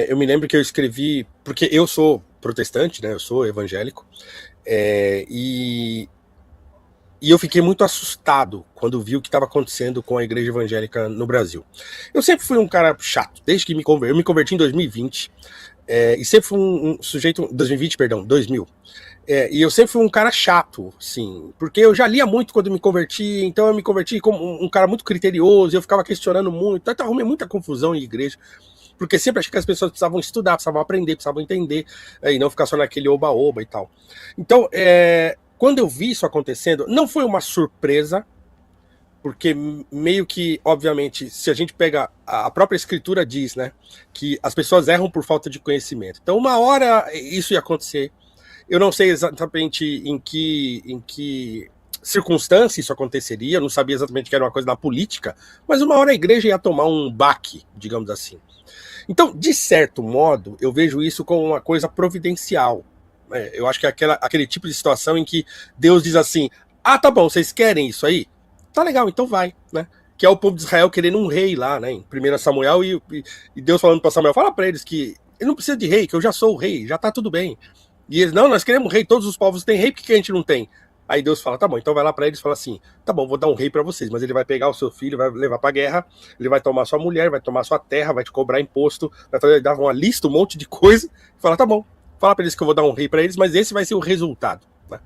Eu me lembro que eu escrevi, porque eu sou protestante, né? Eu sou evangélico, e eu fiquei muito assustado quando vi o que estava acontecendo com a igreja evangélica no Brasil. Eu sempre fui um cara chato, desde que eu me converti em 2020, e sempre fui um sujeito, 2020, perdão, 2000. E eu sempre fui um cara chato, sim, porque eu já lia muito quando me converti, então eu me converti como um cara muito criterioso, eu ficava questionando muito, então arrumei muita confusão em igreja, porque sempre achei que as pessoas precisavam estudar, precisavam aprender, precisavam entender, e não ficar só naquele oba-oba e tal. Então, quando eu vi isso acontecendo, não foi uma surpresa, porque meio que, obviamente, se a gente pega a própria escritura diz, né, que as pessoas erram por falta de conhecimento. Então, uma hora isso ia acontecer. Eu não sei exatamente em que circunstância isso aconteceria, eu não sabia exatamente que era uma coisa da política, mas uma hora a igreja ia tomar um baque, digamos assim. Então, de certo modo, eu vejo isso como uma coisa providencial. Eu acho que é aquele tipo de situação em que Deus diz assim: ah, tá bom, vocês querem isso aí? Tá legal, então vai, né? Que é o povo de Israel querendo um rei lá, né? Em 1 Samuel, e Deus falando para Samuel: fala para eles que ele não precisa de rei, que eu já sou o rei, já tá tudo bem. E eles: não, nós queremos rei, todos os povos têm rei, por que a gente não tem? Aí Deus fala: tá bom, então vai lá para eles e fala assim: tá bom, vou dar um rei para vocês, mas ele vai pegar o seu filho, vai levar pra guerra, ele vai tomar sua mulher, vai tomar sua terra, vai te cobrar imposto, vai fazer, dar uma lista, um monte de coisa, e fala: tá bom, fala para eles que eu vou dar um rei para eles, mas esse vai ser o resultado, né?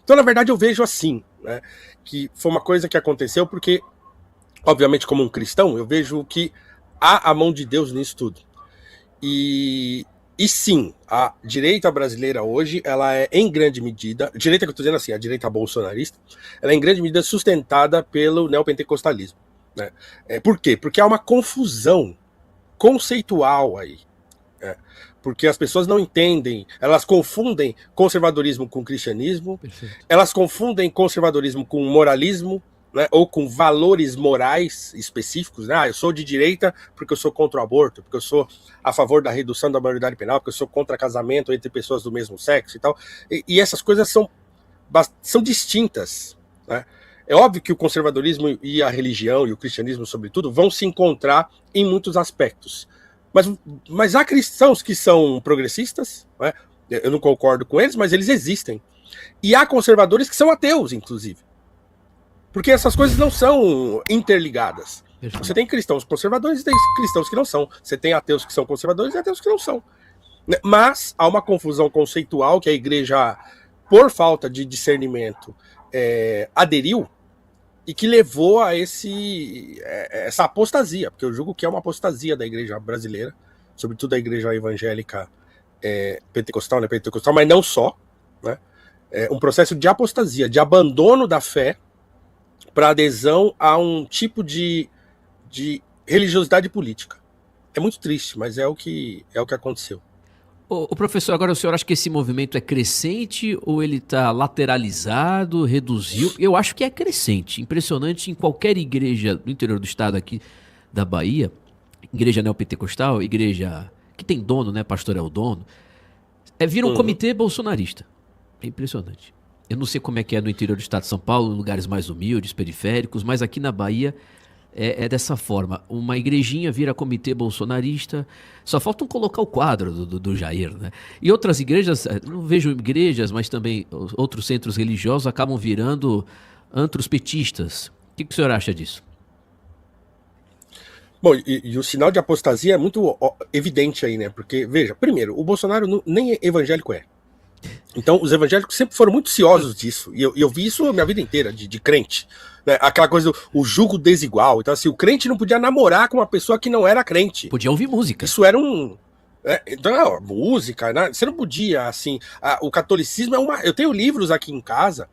Então, na verdade, eu vejo assim, né, que foi uma coisa que aconteceu porque, obviamente, como um cristão, eu vejo que há a mão de Deus nisso tudo. E sim, a direita brasileira hoje, ela é em grande medida, direita que eu estou dizendo assim, a direita bolsonarista, ela é em grande medida sustentada pelo neopentecostalismo, né? Por quê? Porque há uma confusão conceitual aí. Porque as pessoas não entendem, elas confundem conservadorismo com cristianismo, Perfeito. elas confundem conservadorismo com moralismo, né, ou com valores morais específicos, né? Eu sou de direita porque eu sou contra o aborto, porque eu sou a favor da redução da maioridade penal, porque eu sou contra casamento entre pessoas do mesmo sexo e tal. E essas coisas são distintas, né? É óbvio que o conservadorismo e a religião e o cristianismo, sobretudo, vão se encontrar em muitos aspectos. Mas há cristãos que são progressistas, né? Eu não concordo com eles, mas eles existem. E há conservadores que são ateus, inclusive. Porque essas coisas não são interligadas. Perfeito. Você tem cristãos conservadores e tem cristãos que não são. Você tem ateus que são conservadores e ateus que não são. Mas há uma confusão conceitual que a igreja, por falta de discernimento, aderiu e que levou a essa apostasia, porque eu julgo que é uma apostasia da igreja brasileira, sobretudo a igreja evangélica pentecostal, né, pentecostal, mas não só, né? Um processo de apostasia, de abandono da fé para adesão a um tipo de religiosidade política. É muito triste, mas é o que aconteceu. O professor, agora o senhor acha que esse movimento é crescente ou ele está lateralizado, reduziu? Eu acho que é crescente. Impressionante em qualquer igreja do interior do estado aqui da Bahia, igreja neopentecostal, igreja que tem dono, né? Pastor é o dono. Vira um Uhum. comitê bolsonarista. É impressionante. Eu não sei como é que é no interior do estado de São Paulo, lugares mais humildes, periféricos, mas aqui na Bahia é dessa forma. Uma igrejinha vira comitê bolsonarista. Só faltam colocar o quadro do Jair, né? E outras igrejas, não vejo igrejas, mas também outros centros religiosos acabam virando antros petistas. O que o senhor acha disso? Bom, e o sinal de apostasia é muito evidente aí, né? Porque, veja, primeiro, o Bolsonaro nem evangélico é. Então, os evangélicos sempre foram muito ciosos disso. E eu vi isso a minha vida inteira, de crente. Né? Aquela coisa do jugo desigual. Então, assim, o crente não podia namorar com uma pessoa que não era crente. Podia ouvir música. Isso era um. Então, música, né? Você não podia, assim. O catolicismo é uma. Eu tenho livros aqui em casa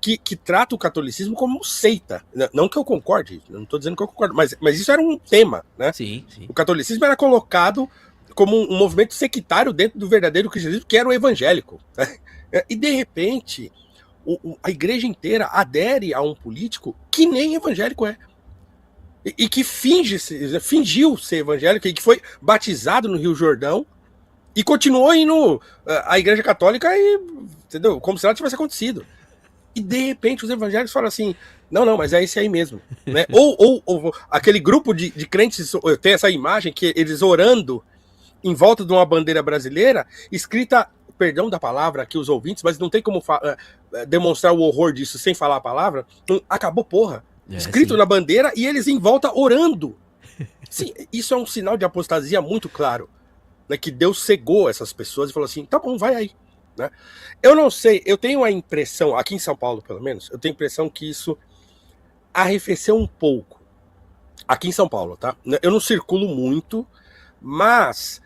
que tratam o catolicismo como seita. Não que eu concorde, não estou dizendo que eu concordo, mas isso era um tema, né? Sim, sim. O catolicismo era colocado como um movimento sectário dentro do verdadeiro cristianismo, que era o evangélico. Né? E, de repente, a igreja inteira adere a um político que nem evangélico é. E que fingiu ser evangélico, e que foi batizado no Rio Jordão, e continuou indo à igreja católica, entendeu? Como se nada tivesse acontecido. E de repente os evangélicos falam assim, não, mas é esse aí mesmo, né? Ou aquele grupo de crentes tem essa imagem que eles orando em volta de uma bandeira brasileira, escrita, perdão da palavra aqui os ouvintes, mas não tem como demonstrar o horror disso sem falar a palavra, acabou porra, escrito na bandeira e eles em volta orando. Sim, isso é um sinal de apostasia muito claro, né, que Deus cegou essas pessoas e falou assim, tá bom, vai aí. Né? Eu não sei, eu tenho a impressão, aqui em São Paulo pelo menos, eu tenho a impressão que isso arrefeceu um pouco. Aqui em São Paulo, tá? Eu não circulo muito, mas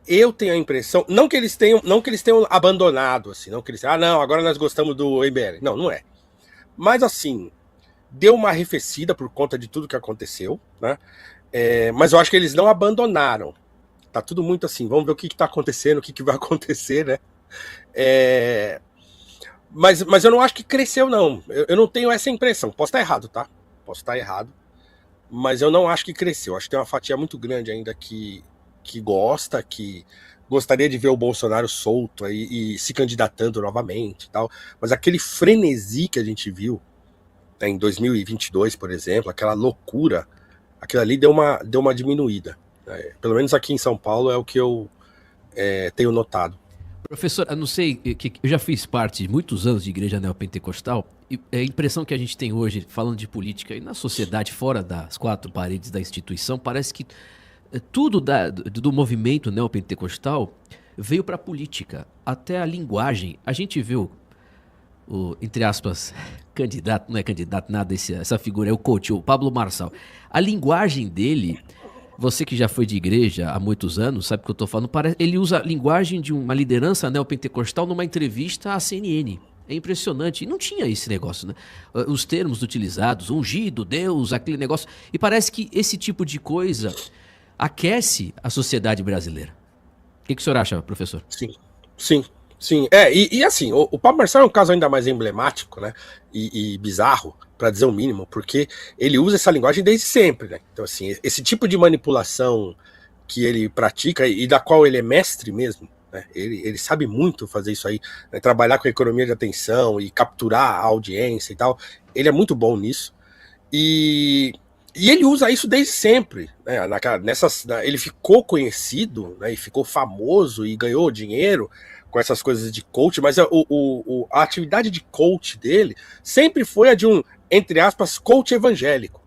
eu tenho a impressão, não que eles tenham abandonado, assim, não que eles não, agora nós gostamos do MBL. Não é. Mas assim, deu uma arrefecida por conta de tudo que aconteceu, né? Mas eu acho que eles não abandonaram. Tá tudo muito assim, vamos ver o que tá acontecendo, o que vai acontecer, né? Mas eu não acho que cresceu, não. Eu não tenho essa impressão. Posso estar errado, tá? Posso estar errado. Mas eu não acho que cresceu. Acho que tem uma fatia muito grande ainda que gosta, que gostaria de ver o Bolsonaro solto aí e se candidatando novamente e tal. Mas aquele frenesi que a gente viu, né, em 2022, por exemplo, aquela loucura, aquilo ali deu uma diminuída. Né? Pelo menos aqui em São Paulo é o que eu tenho notado. Professor, eu não sei, eu já fiz parte de muitos anos de igreja neopentecostal, e a impressão que a gente tem hoje, falando de política e na sociedade, fora das quatro paredes da instituição, parece que tudo do movimento neopentecostal veio para a política, até a linguagem. A gente viu o, entre aspas, candidato, não é candidato nada, essa figura, é o coach, o Pablo Marçal. A linguagem dele... Você que já foi de igreja há muitos anos, sabe o que eu estou falando? Ele usa a linguagem de uma liderança neopentecostal numa entrevista à CNN. É impressionante. E não tinha esse negócio, né? Os termos utilizados, ungido, Deus, aquele negócio. E parece que esse tipo de coisa aquece a sociedade brasileira. O que o senhor acha, professor? Sim. E assim, o Pablo Marçal é um caso ainda mais emblemático, né? E bizarro, para dizer o mínimo, porque ele usa essa linguagem desde sempre, né? Então, assim, esse tipo de manipulação que ele pratica e da qual ele é mestre mesmo, né? Ele sabe muito fazer isso aí, né? Trabalhar com a economia de atenção e capturar a audiência e tal. Ele é muito bom nisso. E ele usa isso desde sempre, né? Ele ficou conhecido, né? E ficou famoso e ganhou dinheiro com essas coisas de coach, mas a atividade de coach dele sempre foi a de um, entre aspas, coach evangélico.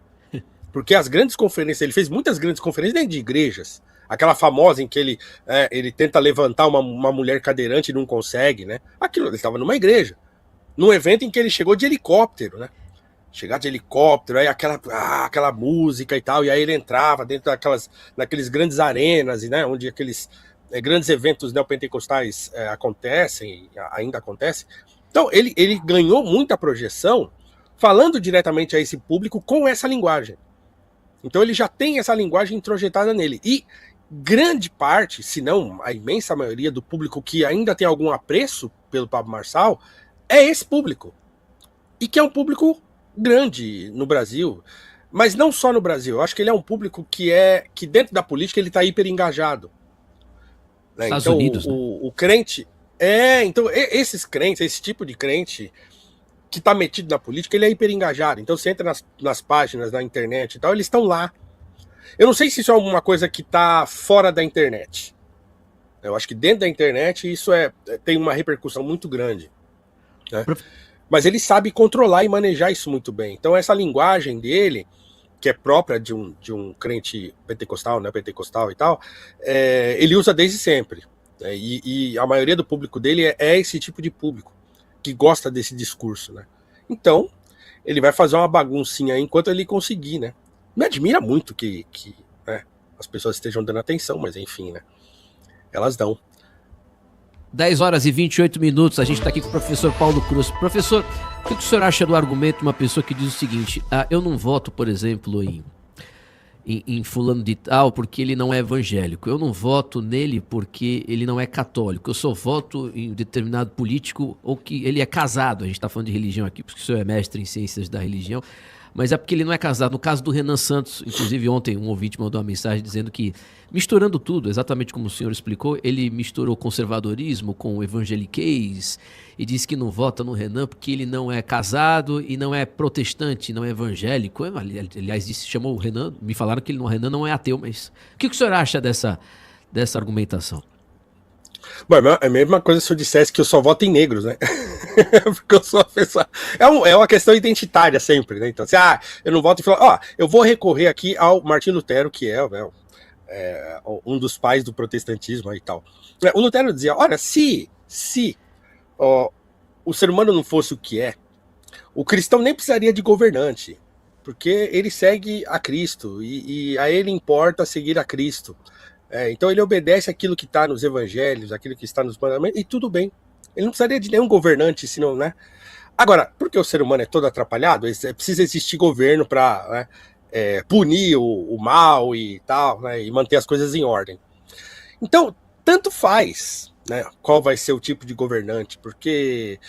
Porque as grandes conferências, ele fez muitas grandes conferências dentro de igrejas. Aquela famosa em que ele tenta levantar uma mulher cadeirante e não consegue, né? Aquilo, ele estava numa igreja. Num evento em que ele chegou de helicóptero, né? Chegar de helicóptero, aí aquela música e tal, e aí ele entrava dentro daqueles grandes arenas, né? Onde aqueles grandes eventos neopentecostais acontecem, ainda acontecem. Então, ele ganhou muita projeção falando diretamente a esse público com essa linguagem. Então, ele já tem essa linguagem introjetada nele. E grande parte, se não a imensa maioria do público que ainda tem algum apreço pelo Pablo Marçal, é esse público. E que é um público grande no Brasil. Mas não só no Brasil. Eu acho que ele é um público que dentro da política ele está hiper engajado. Né? Estados então, Unidos, o crente. Então, esses crentes, esse tipo de crente que tá metido na política, ele é hiper engajado. Então, você entra nas páginas da internet e tal, eles estão lá. Eu não sei se isso é alguma coisa que tá fora da internet. Eu acho que dentro da internet isso tem uma repercussão muito grande. Né? Mas ele sabe controlar e manejar isso muito bem. Então, essa linguagem dele, que é própria de um crente pentecostal, né, pentecostal e tal, ele usa desde sempre. Né, e a maioria do público dele é esse tipo de público, que gosta desse discurso. Né. Então, ele vai fazer uma baguncinha aí enquanto ele conseguir. Né. Me admira muito que né, as pessoas estejam dando atenção, mas enfim, né, elas dão. 10 horas e 28 minutos, a gente está aqui com o professor Paulo Cruz. Professor, o que o senhor acha do argumento de uma pessoa que diz o seguinte: eu não voto, por exemplo, em fulano de tal porque ele não é evangélico, eu não voto nele porque ele não é católico, eu só voto em determinado político ou que ele é casado, a gente está falando de religião aqui, porque o senhor é mestre em ciências da religião, Mas é porque ele não é casado. No caso do Renan Santos, inclusive ontem um ouvinte mandou uma mensagem dizendo que, misturando tudo, exatamente como o senhor explicou, ele misturou conservadorismo com evangeliquez e disse que não vota no Renan porque ele não é casado e não é protestante, não é evangélico. Aliás, chamou o Renan, me falaram que o Renan não é ateu, mas o que o senhor acha dessa argumentação? Bom, é a mesma coisa se eu dissesse que eu só voto em negros, né? Porque eu sou uma pessoa... É uma questão identitária sempre, né? Então, assim, eu não voto e falo, eu vou recorrer aqui ao Martim Lutero, que é um dos pais do protestantismo e tal. O Lutero dizia, olha, se o ser humano não fosse o que é, o cristão nem precisaria de governante, porque ele segue a Cristo e a ele importa seguir a Cristo. Então ele obedece aquilo que está nos evangelhos, aquilo que está nos mandamentos, e tudo bem. Ele não precisaria de nenhum governante, senão, né? Agora, porque o ser humano é todo atrapalhado, precisa existir governo para punir o mal e tal, né? E manter as coisas em ordem. Então, tanto faz, né, qual vai ser o tipo de governante, porque...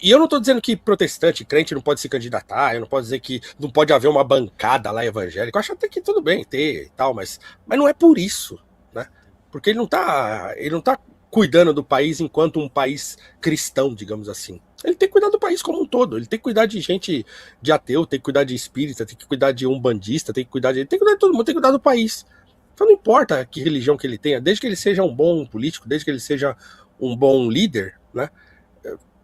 E eu não estou dizendo que protestante, crente não pode se candidatar, eu não posso dizer que não pode haver uma bancada lá evangélica, eu acho até que tudo bem ter e tal, mas não é por isso, né? Porque ele não tá cuidando do país enquanto um país cristão, digamos assim. Ele tem que cuidar do país como um todo, ele tem que cuidar de gente de ateu, tem que cuidar de espírita, tem que cuidar de umbandista, tem que cuidar de todo mundo, tem que cuidar do país. Então não importa que religião que ele tenha, desde que ele seja um bom político, desde que ele seja um bom líder, né?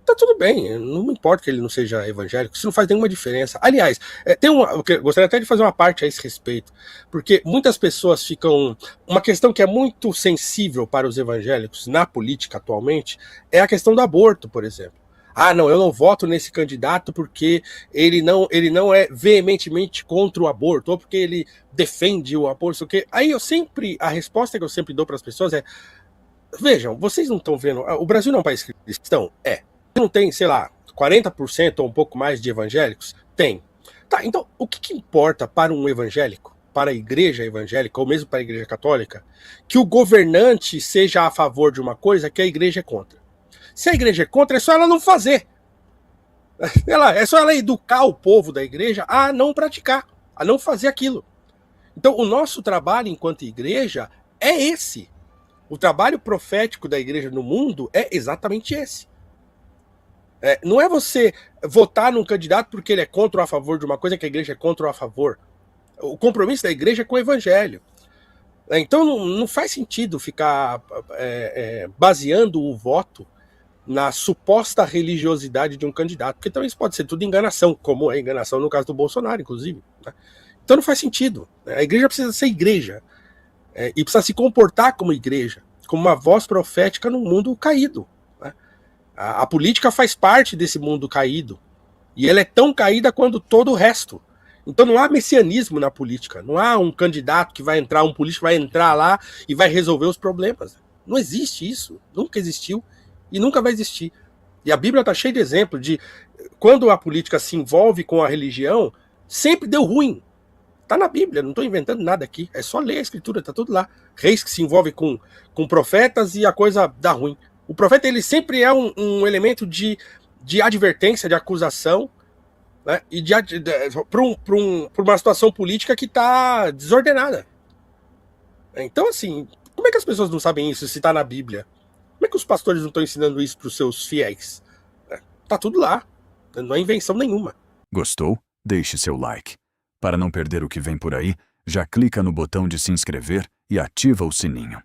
Tá tudo bem, não me importa que ele não seja evangélico, isso não faz nenhuma diferença. Aliás, eu gostaria até de fazer uma parte a esse respeito, porque muitas pessoas ficam... Uma questão que é muito sensível para os evangélicos na política atualmente é a questão do aborto, por exemplo. Não, eu não voto nesse candidato porque ele não é veementemente contra o aborto, ou porque ele defende o aborto, Aí a resposta que eu sempre dou para as pessoas é: vejam, vocês não estão vendo, o Brasil não é um país cristão? Não tem, sei lá, 40% ou um pouco mais de evangélicos? Tem. Tá, então o que importa para um evangélico, para a igreja evangélica, ou mesmo para a igreja católica, que o governante seja a favor de uma coisa que a igreja é contra? Se a igreja é contra, é só ela não fazer. É só ela educar o povo da igreja a não praticar, a não fazer aquilo. Então o nosso trabalho enquanto igreja é esse. O trabalho profético da igreja no mundo é exatamente esse. Não é você votar num candidato porque ele é contra ou a favor de uma coisa que a igreja é contra ou a favor. O compromisso da igreja é com o evangelho. Então não faz sentido ficar baseando o voto na suposta religiosidade de um candidato, porque também isso pode ser tudo enganação, como é enganação no caso do Bolsonaro, inclusive. Né? Então não faz sentido. A igreja precisa ser igreja. E precisa se comportar como igreja, como uma voz profética num mundo caído. A política faz parte desse mundo caído. E ela é tão caída quanto todo o resto. Então não há messianismo na política. Não há um candidato que vai entrar, um político vai entrar lá e vai resolver os problemas. Não existe isso. Nunca existiu e nunca vai existir. E a Bíblia está cheia de exemplos de quando a política se envolve com a religião, sempre deu ruim. Está na Bíblia, não estou inventando nada aqui. É só ler a escritura, está tudo lá. Reis que se envolvem com profetas e a coisa dá ruim. O profeta ele sempre é um elemento de advertência, de acusação, né, e para uma situação política que está desordenada. Então, assim, como é que as pessoas não sabem isso se está na Bíblia? Como é que os pastores não estão ensinando isso para os seus fiéis? Tá tudo lá, não é invenção nenhuma. Gostou? Deixe seu like. Para não perder o que vem por aí, já clica no botão de se inscrever e ativa o sininho.